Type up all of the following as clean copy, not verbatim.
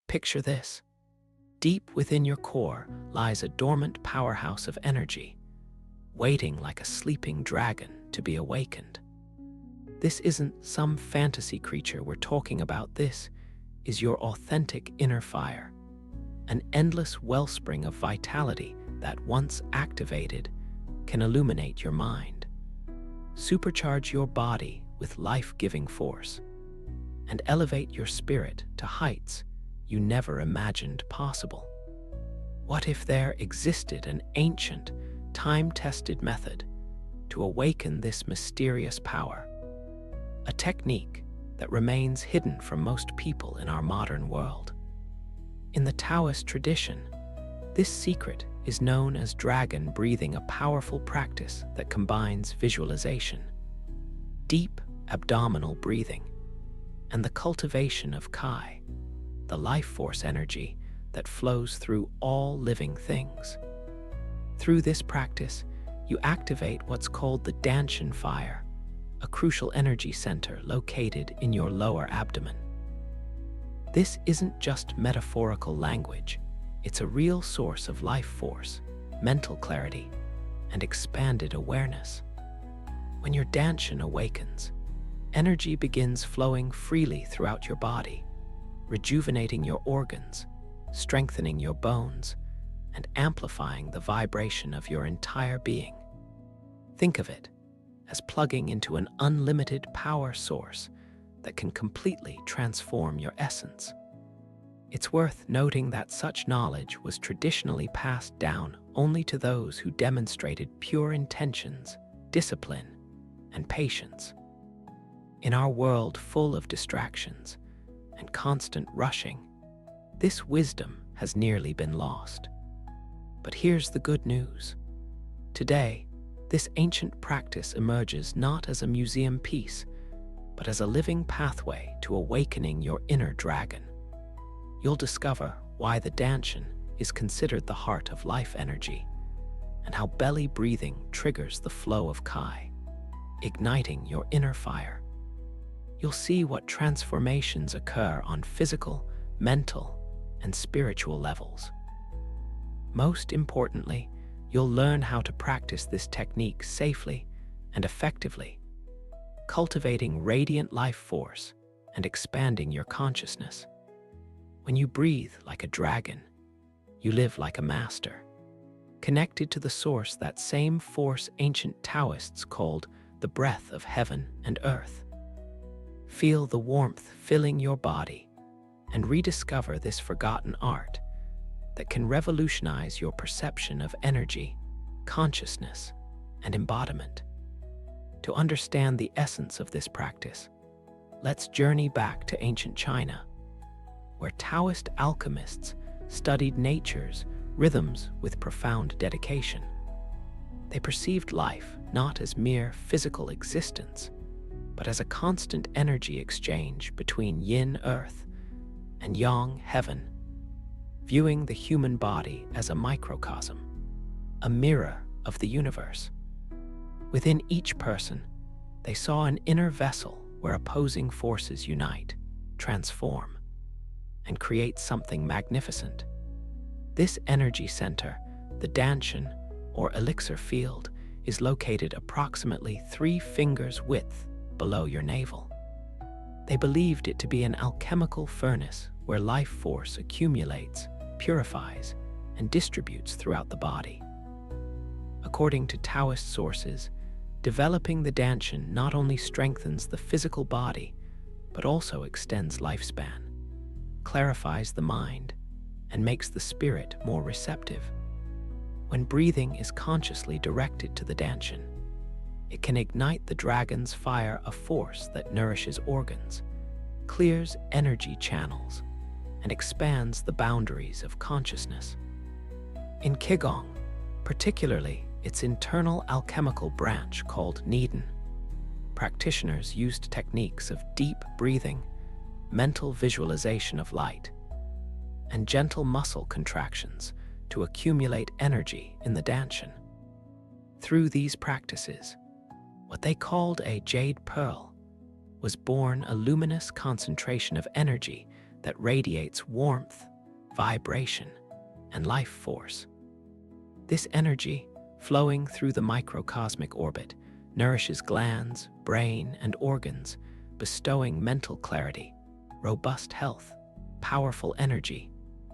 Picture this. Deep within your core lies a dormant powerhouse of energy, waiting like a sleeping dragon to be awakened. This isn't some fantasy creature we're talking about. This is your authentic inner fire, an endless wellspring of vitality that, once activated, can illuminate your mind, supercharge your body with life-giving force, and elevate your spirit to heights you never imagined possible. What if there existed an ancient, time-tested method to awaken this mysterious power? A technique that remains hidden from most people in our modern world. In the Taoist tradition, this secret is known as dragon breathing, a powerful practice that combines visualization, deep abdominal breathing, and the cultivation of Kai, the life force energy that flows through all living things. Through this practice, you activate what's called the Dantian fire, a crucial energy center located in your lower abdomen. This isn't just metaphorical language, it's a real source of life force, mental clarity, and expanded awareness. When your Dantian awakens, energy begins flowing freely throughout your body, rejuvenating your organs, strengthening your bones, and amplifying the vibration of your entire being. Think of it as plugging into an unlimited power source that can completely transform your essence. It's worth noting that such knowledge was traditionally passed down only to those who demonstrated pure intentions, discipline, and patience. In our world full of distractions and constant rushing, this wisdom has nearly been lost. But here's the good news. Today, this ancient practice emerges not as a museum piece, but as a living pathway to awakening your inner dragon. You'll discover why the Dantian is considered the heart of life energy, and how belly breathing triggers the flow of Kai, igniting your inner fire. You'll see what transformations occur on physical, mental, and spiritual levels. Most importantly, you'll learn how to practice this technique safely and effectively, cultivating radiant life force and expanding your consciousness. When you breathe like a dragon, you live like a master, connected to the source, that same force ancient Taoists called the breath of heaven and earth. Feel the warmth filling your body and rediscover this forgotten art that can revolutionize your perception of energy, consciousness, and embodiment. To understand the essence of this practice, let's journey back to ancient China, where Taoist alchemists studied nature's rhythms with profound dedication. They perceived life not as mere physical existence, but as a constant energy exchange between yin, earth, and yang, heaven, viewing the human body as a microcosm, a mirror of the universe. Within each person, they saw an inner vessel where opposing forces unite, transform, and create something magnificent. This energy center, the Dantian, or elixir field, is located approximately 3 fingers width below your navel. They believed it to be an alchemical furnace where life force accumulates, purifies, and distributes throughout the body. According to Taoist sources, developing the Dantian not only strengthens the physical body, but also extends lifespan, clarifies the mind, and makes the spirit more receptive. When breathing is consciously directed to the Dantian, it can ignite the dragon's fire, a force that nourishes organs, clears energy channels, and expands the boundaries of consciousness. In Qigong, particularly its internal alchemical branch called Neidan, practitioners used techniques of deep breathing, mental visualization of light, and gentle muscle contractions to accumulate energy in the Dantian. Through these practices, what they called a jade pearl was born, a luminous concentration of energy that radiates warmth, vibration, and life force. This energy, flowing through the microcosmic orbit, nourishes glands, brain, and organs, bestowing mental clarity, robust health, powerful energy,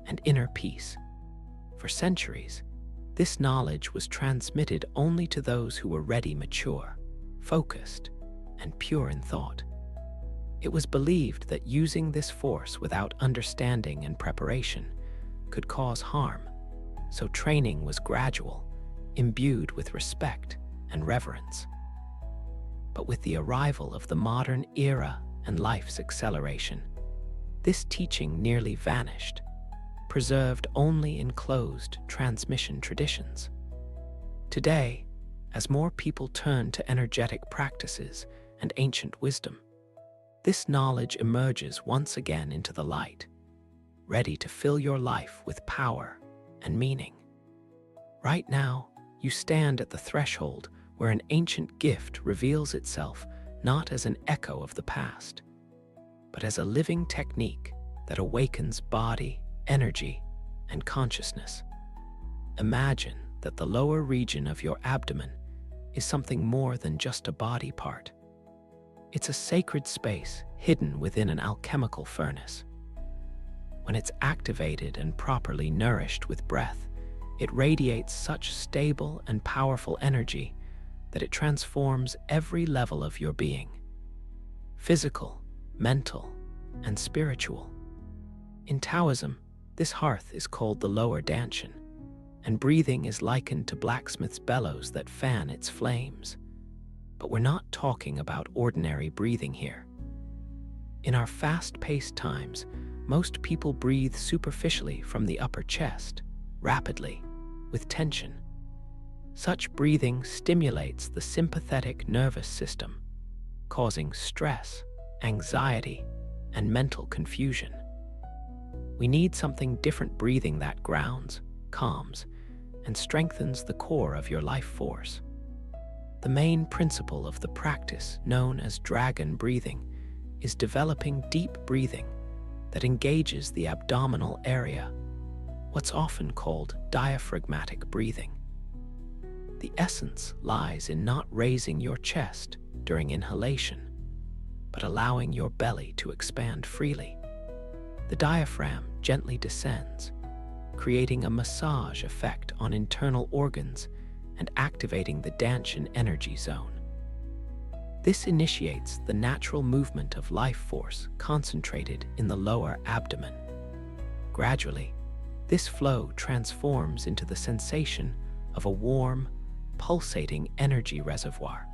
and inner peace. For centuries, this knowledge was transmitted only to those who were ready, mature, focused, and pure in thought. It was believed that using this force without understanding and preparation could cause harm, so training was gradual, imbued with respect and reverence. But with the arrival of the modern era and life's acceleration, this teaching nearly vanished, preserved only in closed transmission traditions. Today, as more people turn to energetic practices and ancient wisdom, this knowledge emerges once again into the light, ready to fill your life with power and meaning. Right now, you stand at the threshold where an ancient gift reveals itself not as an echo of the past, but as a living technique that awakens body, energy, and consciousness. Imagine that the lower region of your abdomen is something more than just a body part. It's a sacred space hidden within an alchemical furnace. When it's activated and properly nourished with breath, it radiates such stable and powerful energy that it transforms every level of your being: physical, mental, and spiritual. In Taoism, this hearth is called the lower Dantian, and breathing is likened to blacksmith's bellows that fan its flames. But we're not talking about ordinary breathing here. In our fast-paced times, most people breathe superficially from the upper chest, rapidly, with tension. Such breathing stimulates the sympathetic nervous system, causing stress, anxiety, and mental confusion. We need something different breathing that grounds, calms, and strengthens the core of your life force. The main principle of the practice, known as dragon breathing, is developing deep breathing that engages the abdominal area, what's often called diaphragmatic breathing. The essence lies in not raising your chest during inhalation, but allowing your belly to expand freely. The diaphragm gently descends, creating a massage effect on internal organs and activating the Dantian energy zone. This initiates the natural movement of life force concentrated in the lower abdomen. Gradually, this flow transforms into the sensation of a warm, pulsating energy reservoir.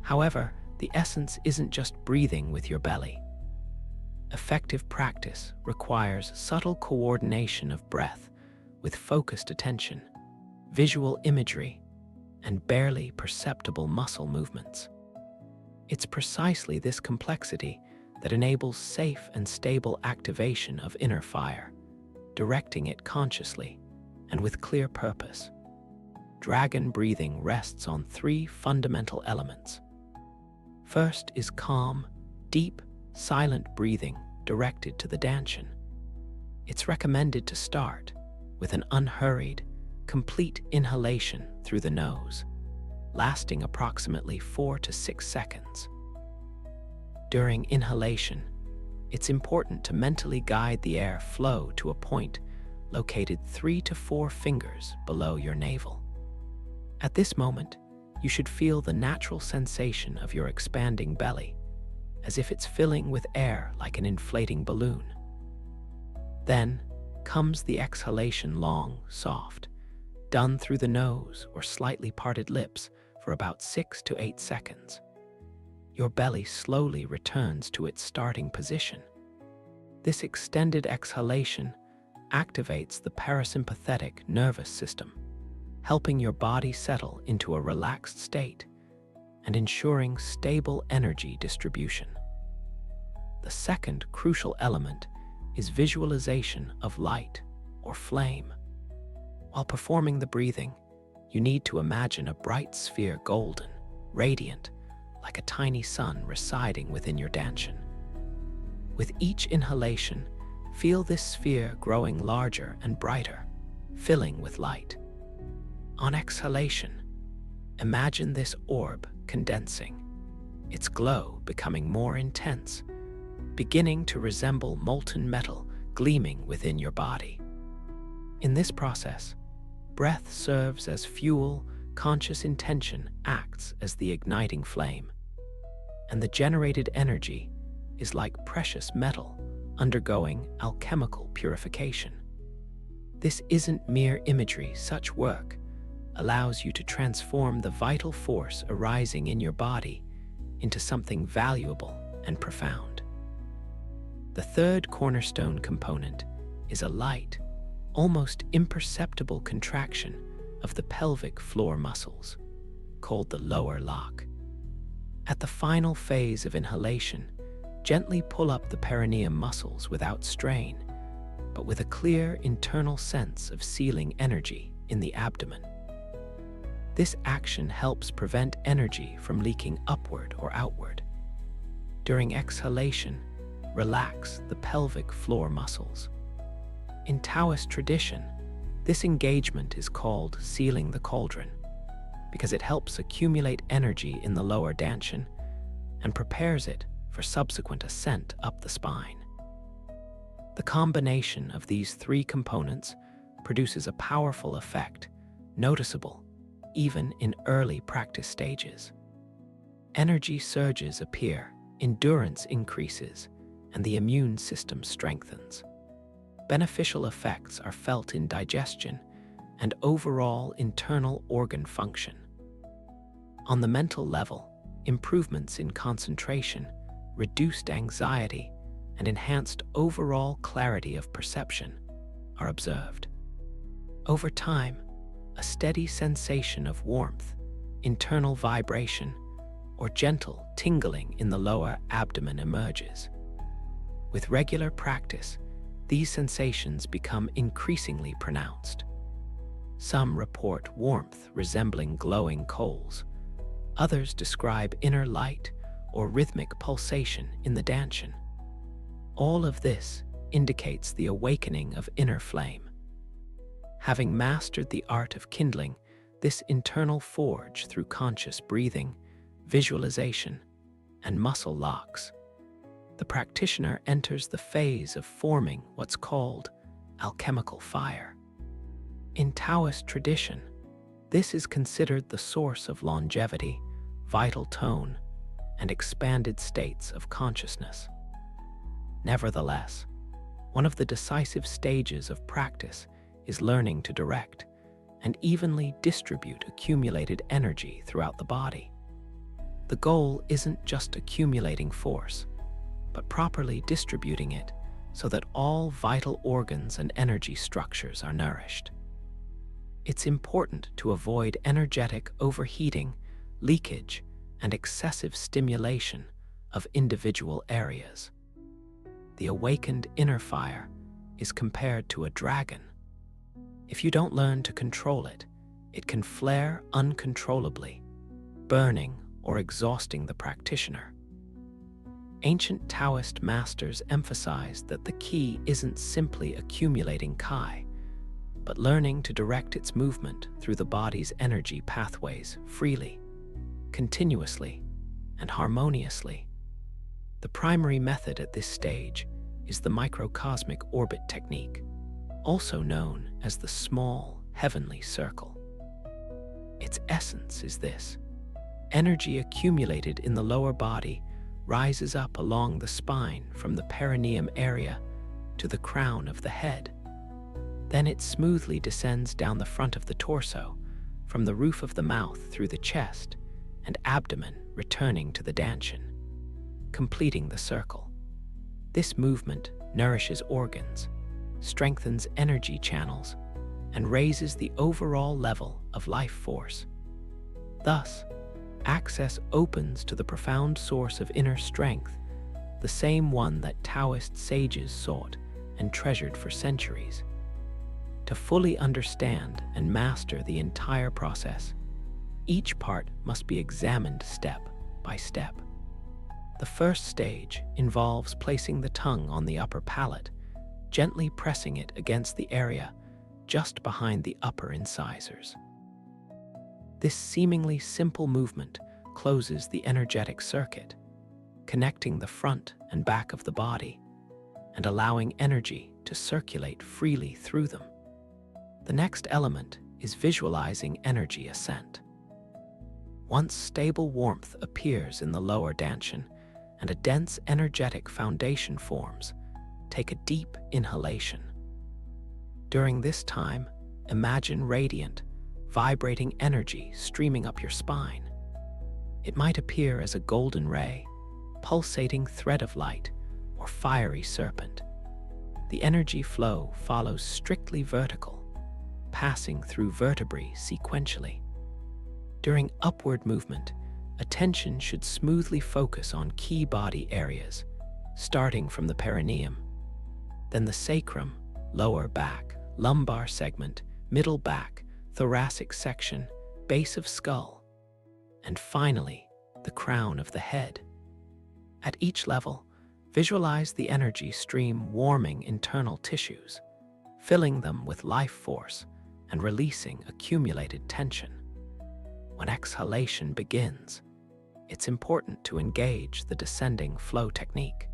However, the essence isn't just breathing with your belly. Effective practice requires subtle coordination of breath with focused attention, visual imagery, and barely perceptible muscle movements. It's precisely this complexity that enables safe and stable activation of inner fire, directing it consciously and with clear purpose. Dragon breathing rests on three fundamental elements. First is calm, deep, silent breathing directed to the Dantian. It's recommended to start with an unhurried, complete inhalation through the nose, lasting approximately 4 to 6 seconds. During inhalation, it's important to mentally guide the air flow to a point located 3 to 4 fingers below your navel. At this moment, you should feel the natural sensation of your expanding belly, as if it's filling with air like an inflating balloon. Then comes the exhalation, long, soft, done through the nose or slightly parted lips for about 6 to 8 seconds. Your belly slowly returns to its starting position. This extended exhalation activates the parasympathetic nervous system, helping your body settle into a relaxed state and ensuring stable energy distribution. The second crucial element is visualization of light or flame. While performing the breathing, you need to imagine a bright sphere, golden, radiant, like a tiny sun residing within your Dantian. With each inhalation, Feel this sphere growing larger and brighter, filling with light. On exhalation, imagine this orb condensing, its glow becoming more intense, beginning to resemble molten metal gleaming within your body. In this process, breath serves as fuel, conscious intention acts as the igniting flame, and the generated energy is like precious metal undergoing alchemical purification. This isn't mere imagery. Such work allows you to transform the vital force arising in your body into something valuable and profound. The third cornerstone component is a light, almost imperceptible contraction of the pelvic floor muscles, called the lower lock. At the final phase of inhalation, gently pull up the perineum muscles without strain, but with a clear internal sense of sealing energy in the abdomen. This action helps prevent energy from leaking upward or outward. During exhalation, relax the pelvic floor muscles. In Taoist tradition, this engagement is called sealing the cauldron because it helps accumulate energy in the lower Dantian and prepares it for subsequent ascent up the spine. The combination of these three components produces a powerful effect, noticeable even in early practice stages. Energy surges appear, endurance increases, and the immune system strengthens. Beneficial effects are felt in digestion and overall internal organ function. On the mental level, improvements in concentration, reduced anxiety, and enhanced overall clarity of perception are observed. Over time, a steady sensation of warmth, internal vibration, or gentle tingling in the lower abdomen emerges. With regular practice, these sensations become increasingly pronounced. Some report warmth resembling glowing coals. Others describe inner light or rhythmic pulsation in the Dantian. All of this indicates the awakening of inner flame. Having mastered the art of kindling this internal forge through conscious breathing, visualization, and muscle locks, the practitioner enters the phase of forming what's called alchemical fire. In Taoist tradition, this is considered the source of longevity, vital tone, and expanded states of consciousness. Nevertheless, one of the decisive stages of practice is learning to direct and evenly distribute accumulated energy throughout the body. The goal isn't just accumulating force, but properly distributing it so that all vital organs and energy structures are nourished. It's important to avoid energetic overheating, leakage, and excessive stimulation of individual areas. The awakened inner fire is compared to a dragon. If you don't learn to control it, it can flare uncontrollably, burning or exhausting the practitioner. Ancient Taoist masters emphasized that the key isn't simply accumulating Kai, but learning to direct its movement through the body's energy pathways freely, continuously, and harmoniously. The primary method at this stage is the microcosmic orbit technique, also known as the small heavenly circle. Its essence is this: energy accumulated in the lower body rises up along the spine from the perineum area to the crown of the head. Then it smoothly descends down the front of the torso, from the roof of the mouth through the chest and abdomen, returning to the Dantian, completing the circle. This movement nourishes organs, strengthens energy channels, and raises the overall level of life force. Thus, access opens to the profound source of inner strength, the same one that Taoist sages sought and treasured for centuries. To fully understand and master the entire process, each part must be examined step by step. The first stage involves placing the tongue on the upper palate, gently pressing it against the area just behind the upper incisors. This seemingly simple movement closes the energetic circuit, connecting the front and back of the body and allowing energy to circulate freely through them. The next element is visualizing energy ascent. Once stable warmth appears in the lower Dantian and a dense energetic foundation forms, take a deep inhalation. During this time, imagine radiant, vibrating energy streaming up your spine. It might appear as a golden ray, pulsating thread of light, or fiery serpent. The energy flow follows strictly vertical, passing through vertebrae sequentially. During upward movement, attention should smoothly focus on key body areas, starting from the perineum, then the sacrum, lower back, lumbar segment, middle back, thoracic section, base of skull, and finally, the crown of the head. At each level, visualize the energy stream warming internal tissues, filling them with life force and releasing accumulated tension. When exhalation begins, it's important to engage the descending flow technique.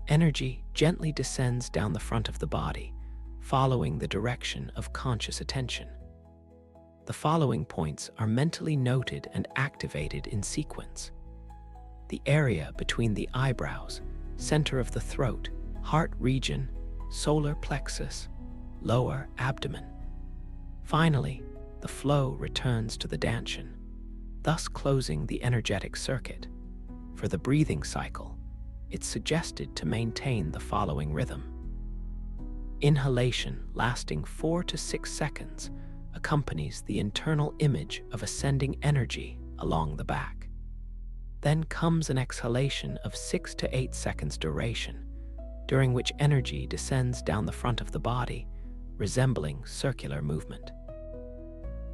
Energy gently descends down the front of the body, following the direction of conscious attention. The following points are mentally noted and activated in sequence. The area between the eyebrows, center of the throat, heart region, solar plexus, lower abdomen. Finally, the flow returns to the Dantian, thus closing the energetic circuit. For the breathing cycle, it's suggested to maintain the following rhythm. Inhalation lasting 4 to 6 seconds accompanies the internal image of ascending energy along the back. Then comes an exhalation of 6 to 8 seconds duration, during which energy descends down the front of the body, resembling circular movement.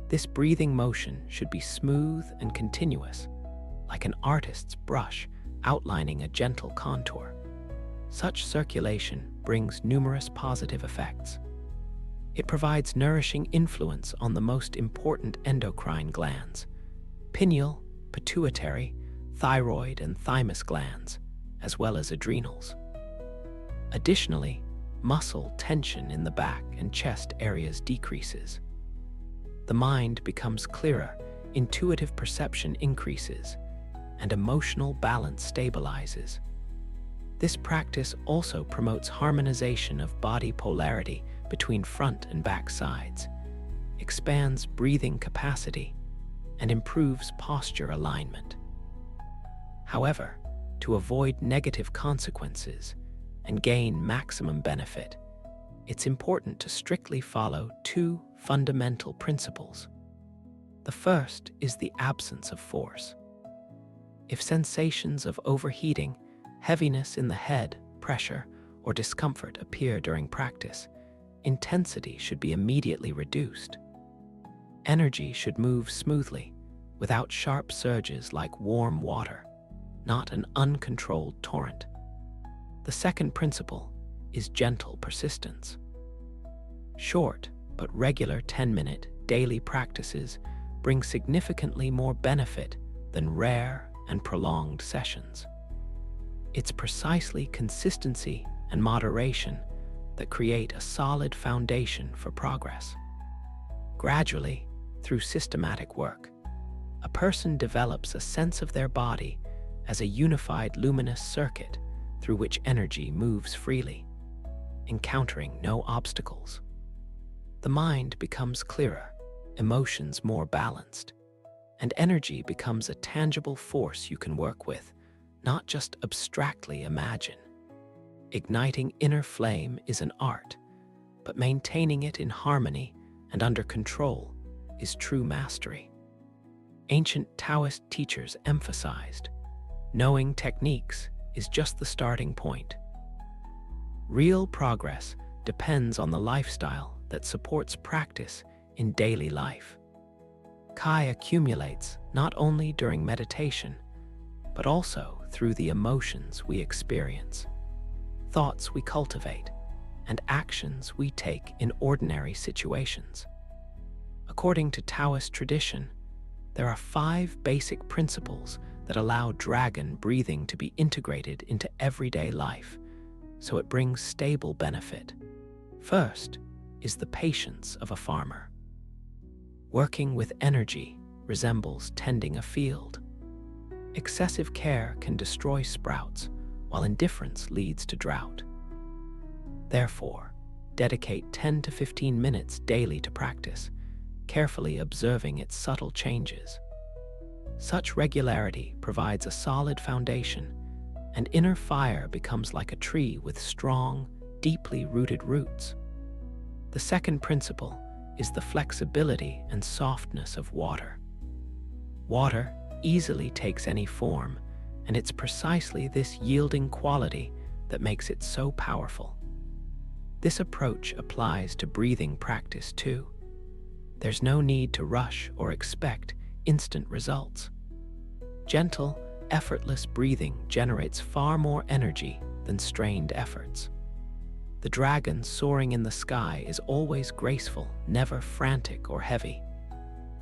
This breathing motion should be smooth and continuous, like an artist's brush outlining a gentle contour. Such circulation brings numerous positive effects. It provides nourishing influence on the most important endocrine glands: pineal, pituitary, thyroid, and thymus glands, as well as adrenals. Additionally, muscle tension in the back and chest areas decreases. The mind becomes clearer, intuitive perception increases, and emotional balance stabilizes. This practice also promotes harmonization of body polarity between front and back sides, expands breathing capacity, and improves posture alignment. However, to avoid negative consequences and gain maximum benefit, it's important to strictly follow 2 fundamental principles. The first is the absence of force. If sensations of overheating, heaviness in the head, pressure, or discomfort appear during practice, intensity should be immediately reduced. Energy should move smoothly, without sharp surges like warm water, not an uncontrolled torrent. The second principle is gentle persistence. Short but regular 10-minute daily practices bring significantly more benefit than rare and prolonged sessions. It's precisely consistency and moderation that create a solid foundation for progress. Gradually, through systematic work, a person develops a sense of their body as a unified luminous circuit through which energy moves freely, encountering no obstacles. The mind becomes clearer, emotions more balanced, and energy becomes a tangible force you can work with, not just abstractly imagine. Igniting inner flame is an art, but maintaining it in harmony and under control is true mastery. Ancient Taoist teachers emphasized, knowing techniques is just the starting point. Real progress depends on the lifestyle that supports practice in daily life. Kai accumulates not only during meditation, but also through the emotions we experience, thoughts we cultivate, and actions we take in ordinary situations. According to Taoist tradition, there are 5 basic principles that allow dragon breathing to be integrated into everyday life, so it brings stable benefit. First is the patience of a farmer. Working with energy resembles tending a field. Excessive care can destroy sprouts, while indifference leads to drought. Therefore, dedicate 10 to 15 minutes daily to practice, carefully observing its subtle changes. Such regularity provides a solid foundation, and inner fire becomes like a tree with strong, deeply rooted roots. The second principle is the flexibility and softness of water. Water easily takes any form, and it's precisely this yielding quality that makes it so powerful. This approach applies to breathing practice too. There's no need to rush or expect instant results. Gentle, effortless breathing generates far more energy than strained efforts. The dragon soaring in the sky is always graceful, never frantic or heavy.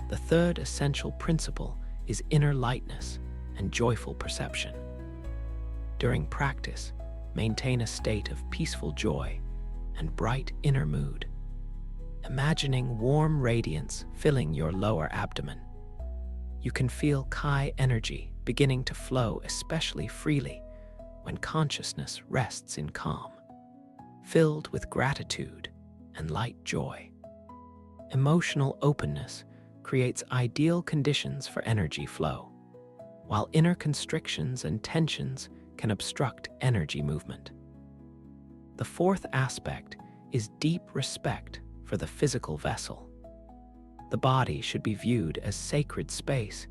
The third essential principle is inner lightness and joyful perception. During practice, maintain a state of peaceful joy and bright inner mood, imagining warm radiance filling your lower abdomen. You can feel Kai energy beginning to flow especially freely when consciousness rests in calm, filled with gratitude and light joy. Emotional openness creates ideal conditions for energy flow, while inner constrictions and tensions can obstruct energy movement. The fourth aspect is deep respect for the physical vessel. The body should be viewed as sacred space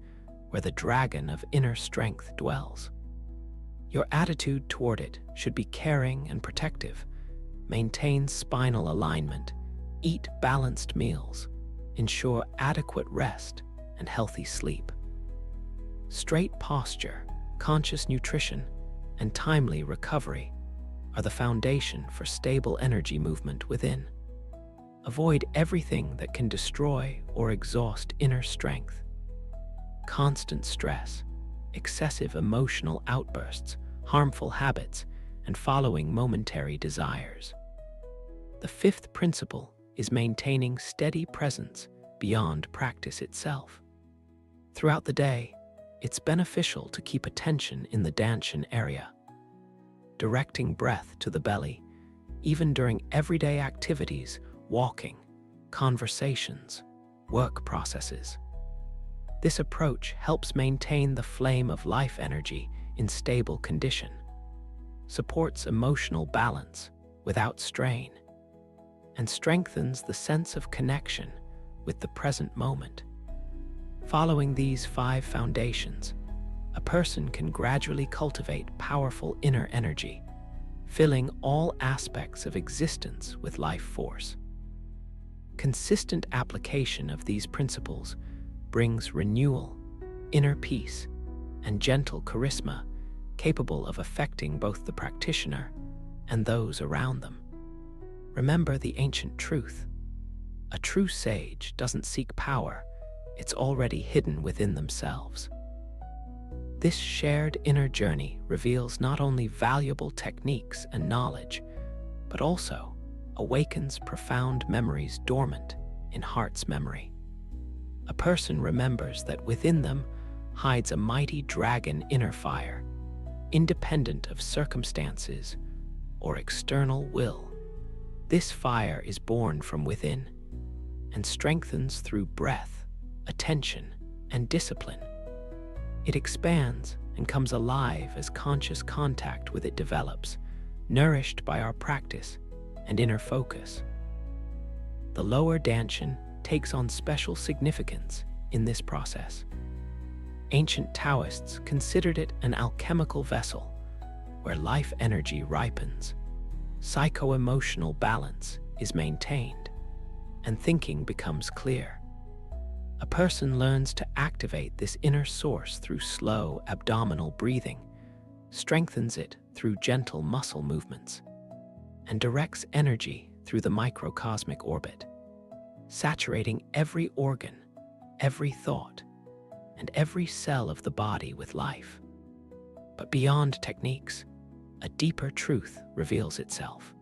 where the dragon of inner strength dwells. Your attitude toward it should be caring and protective. Maintain spinal alignment, eat balanced meals, ensure adequate rest and healthy sleep. Straight posture, conscious nutrition, and timely recovery are the foundation for stable energy movement within. Avoid everything that can destroy or exhaust inner strength. Constant stress, excessive emotional outbursts, harmful habits, and following momentary desires. The fifth principle is maintaining steady presence beyond practice itself. Throughout the day, it's beneficial to keep attention in the Dantian area, directing breath to the belly, even during everyday activities, walking, conversations, work processes. This approach helps maintain the flame of life energy in stable condition, supports emotional balance without strain, and strengthens the sense of connection with the present moment. Following these 5 foundations, a person can gradually cultivate powerful inner energy, filling all aspects of existence with life force. Consistent application of these principles brings renewal, inner peace, and gentle charisma capable of affecting both the practitioner and those around them. Remember the ancient truth. A true sage doesn't seek power, it's already hidden within themselves. This shared inner journey reveals not only valuable techniques and knowledge, but also awakens profound memories dormant in heart's memory. A person remembers that within them hides a mighty dragon inner fire, independent of circumstances or external will. This fire is born from within and strengthens through breath, attention, and discipline. It expands and comes alive as conscious contact with it develops, nourished by our practice and inner focus. The lower Dantian takes on special significance in this process. Ancient Taoists considered it an alchemical vessel where life energy ripens, psycho-emotional balance is maintained, and thinking becomes clear. A person learns to activate this inner source through slow abdominal breathing, strengthens it through gentle muscle movements, and directs energy through the microcosmic orbit, saturating every organ, every thought, and every cell of the body with life. But beyond techniques, a deeper truth reveals itself.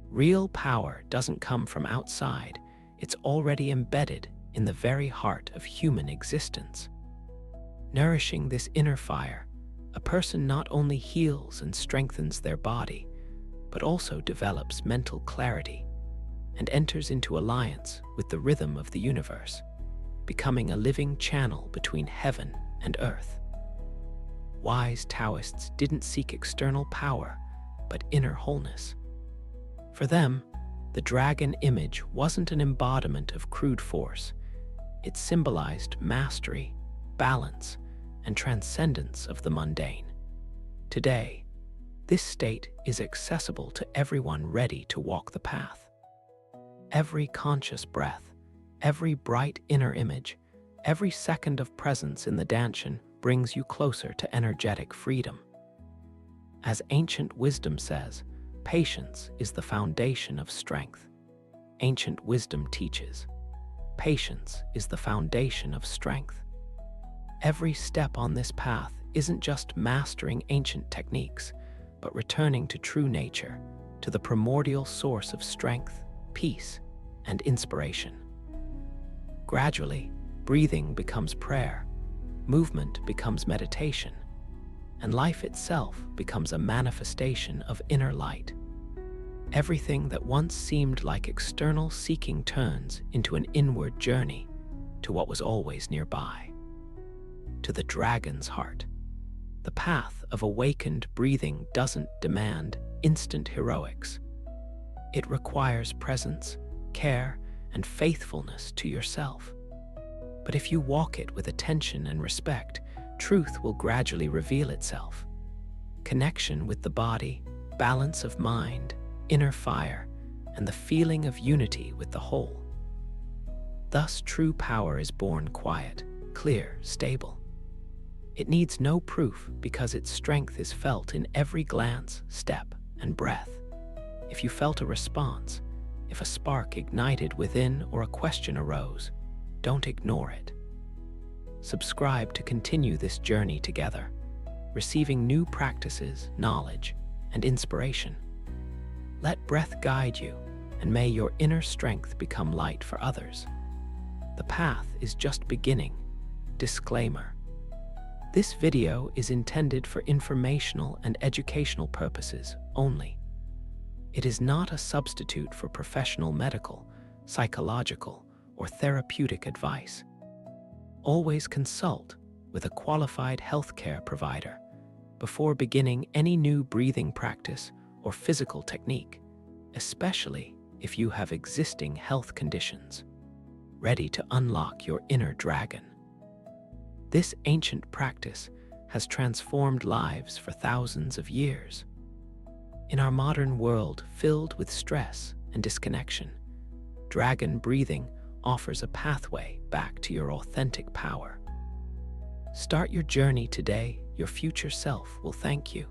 Real power doesn't come from outside, it's already embedded in the very heart of human existence. Nourishing this inner fire, a person not only heals and strengthens their body, but also develops mental clarity and enters into alliance with the rhythm of the universe, becoming a living channel between heaven and earth. Wise Taoists didn't seek external power, but inner wholeness. For them, the dragon image wasn't an embodiment of crude force. It symbolized mastery, balance, and transcendence of the mundane. Today, this state is accessible to everyone ready to walk the path. Every conscious breath, every bright inner image, every second of presence in the Dantian brings you closer to energetic freedom. As ancient wisdom says, patience is the foundation of strength. Ancient wisdom teaches, patience is the foundation of strength. Every step on this path isn't just mastering ancient techniques, but returning to true nature, to the primordial source of strength, peace, and inspiration. Gradually, breathing becomes prayer, movement becomes meditation, and life itself becomes a manifestation of inner light. Everything that once seemed like external seeking turns into an inward journey to what was always nearby. To the dragon's heart. The path of awakened breathing doesn't demand instant heroics. It requires presence, care, and faithfulness to yourself. But if you walk it with attention and respect, truth will gradually reveal itself. Connection with the body, balance of mind, inner fire, and the feeling of unity with the whole. Thus, true power is born quiet, clear, stable. It needs no proof because its strength is felt in every glance, step, and breath. If you felt a response, if a spark ignited within or a question arose, don't ignore it. Subscribe to continue this journey together, receiving new practices, knowledge, and inspiration. Let breath guide you, and may your inner strength become light for others. The path is just beginning. Disclaimer. This video is intended for informational and educational purposes only. It is not a substitute for professional medical, psychological, or therapeutic advice. Always consult with a qualified healthcare provider before beginning any new breathing practice or physical technique, especially if you have existing health conditions, ready to unlock your inner dragon. This ancient practice has transformed lives for thousands of years. In our modern world filled with stress and disconnection, dragon breathing offers a pathway back to your authentic power. Start your journey today. Your future self will thank you.